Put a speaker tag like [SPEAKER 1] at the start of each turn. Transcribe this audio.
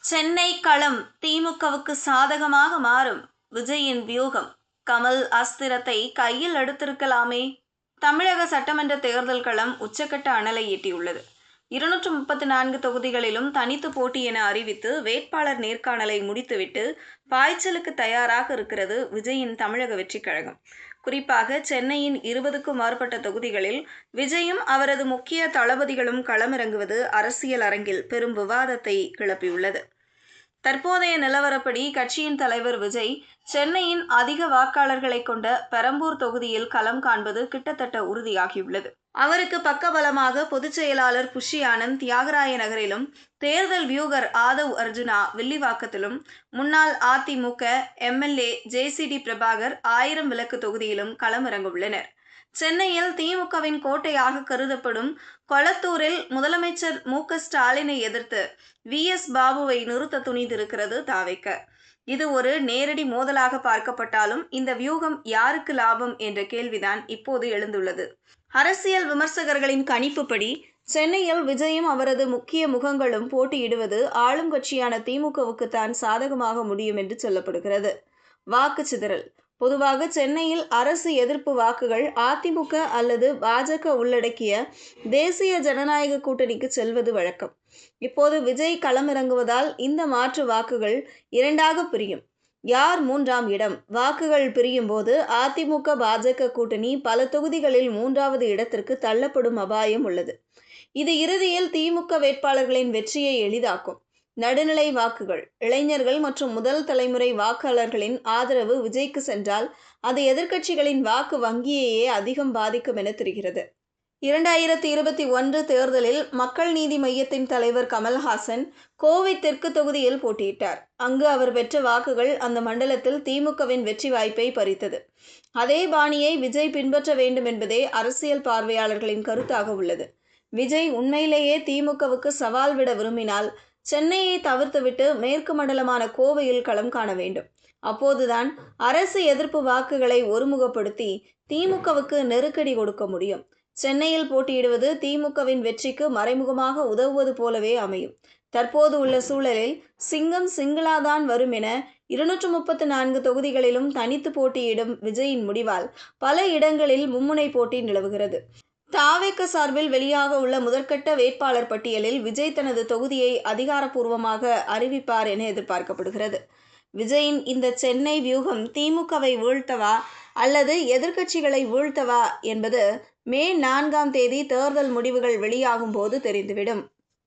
[SPEAKER 1] சென்னை களம் திமுகவுக்கு சாதகமாக மாறும் விஜயின் வியூகம். கமல் அஸ்திரத்தை கையில் எடுத்திருக்கலாமே. தமிழக சட்டமன்ற தேர்தல் களம் உச்சக்கட்ட அனலை எட்டியுள்ளது. 234 தொகுதிகளிலும் தனித்து போட்டி என அறிவித்து வேட்பாளர் நேர்காணலை முடித்துவிட்டு பாய்ச்சலுக்கு தயாராக இருக்கிறது விஜயின் தமிழக வெற்றிக் கழகம். குறிப்பாக சென்னையின் 20க்கும் மேற்பட்ட தொகுதிகளில் விஜயும் அவரது முக்கிய தளபதிகளும் களமிறங்குவது அரசியல் அரங்கில் பெரும் விவாதத்தை கிளப்பியுள்ளது. தற்போதைய நிலவரப்படி கட்சியின் தலைவர் விஜய் சென்னையின் அதிக வாக்காளர்களை கொண்ட பெரம்பூர் தொகுதியில் களம் காண்பது கிட்டத்தட்ட உறுதியாகியுள்ளது. அவருக்கு பக்கபலமாக பொதுச் செயலாளர் புஷி ஆனந்த் தியாகராய நகரிலும், தேர்தல் வியூகர் ஆதவ் அர்ஜுனா வில்லிவாக்கத்திலும், முன்னாள் அதிமுக எம்எல்ஏ ஜேசிடி பிரபாகர் 1000 விளக்கு தொகுதியிலும் களமிறங்க உள்ளனர். சென்னையில் திமுகவின் கோட்டையாக கருதப்படும் கொளத்தூரில் முதலமைச்சர் மு.க.ஸ்டாலினை எதிர்த்து வி.எஸ். பாபுவை நிறுத்த துணிந்திருக்கிறது தாவேக. இது ஒரு நேரடி மோதலாக பார்க்கப்பட்டாலும் இந்த வியூகம் யாருக்கு லாபம் என்ற கேள்விதான் இப்போது எழுந்துள்ளது. அரசியல் விமர்சகர்களின் கணிப்புப்படி சென்னையில் விஜயும் அவரது முக்கிய முகங்களும் போட்டியிடுவது ஆளும் கட்சியான திமுகவுக்குத்தான் சாதகமாக முடியும் என்று சொல்லப்படுகிறது. வாக்கு சிதறல். பொதுவாக சென்னையில் அரசு எதிர்ப்பு வாக்குகள் அதிமுக அல்லது பாஜக உள்ளடக்கிய தேசிய ஜனநாயக கூட்டணிக்கு செல்வது வழக்கம். இப்போது விஜய் களமிறங்குவதால் இந்த மாற்று வாக்குகள் இரண்டாக பிரியும். யார் 3ஆம் இடம்? வாக்குகள் பிரியும் போது அதிமுக பாஜக கூட்டணி பல தொகுதிகளில் 3வது இடத்திற்கு தள்ளப்படும் அபாயம் உள்ளது. இது இறுதியில் திமுக வேட்பாளர்களின் வெற்றியை எளிதாக்கும். நடுநிலை வாக்குகள். இளைஞர்கள் மற்றும் முதல் தலைமுறை வாக்காளர்களின் ஆதரவு விஜய்க்கு சென்றால் அது எதிர்க்கட்சிகளின் வாக்கு வங்கியையே அதிகம் பாதிக்கும் என தெரிகிறது. 2021 தேர்தலில் மக்கள் நீதி மய்யத்தின் தலைவர் கமல்ஹாசன் கோவை தெற்கு தொகுதியில் போட்டியிட்டார். அங்கு அவர் பெற்ற வாக்குகள் அந்த மண்டலத்தில் திமுகவின் வெற்றி வாய்ப்பை பறித்தது. அதே பாணியை விஜய் பின்பற்ற வேண்டும் என்பதே அரசியல் பார்வையாளர்களின் கருத்தாக உள்ளது. விஜய் உண்மையிலேயே திமுகவுக்கு சவால் விட விரும்பினால் சென்னையை தவிர்த்துவிட்டு மேற்கு மண்டலமான கோவையில் களம் காண வேண்டும். அப்போதுதான் அரசு எதிர்ப்பு வாக்குகளை ஒருமுகப்படுத்தி திமுகவுக்கு நெருக்கடி கொடுக்க முடியும். சென்னையில் போட்டியிடுவது திமுகவின் வெற்றிக்கு மறைமுகமாக உதவுவது போலவே அமையும். தற்போது உள்ள சூழலில் சிங்கம் சிங்களாதான் வரும் என 234 தொகுதிகளிலும் தனித்து போட்டியிடும் விஜயின் முடிவால் பல இடங்களில் மும்முனை போட்டி நிலவுகிறது. தாவேக சார்பில் வெளியாக உள்ள முதற்கட்ட வேட்பாளர் பட்டியலில் விஜய் தனது தொகுதியை அதிகாரப்பூர்வமாக அறிவிப்பார் என எதிர்பார்க்கப்படுகிறது. விஜயின் இந்த சென்னை வியூகம் திமுகவை வீழ்த்தவா அல்லது எதிர்க்கட்சிகளை வீழ்த்தவா என்பது மே 4ஆம் தேதி தேர்தல் முடிவுகள் வெளியாகும் போது தெரிந்துவிடும்.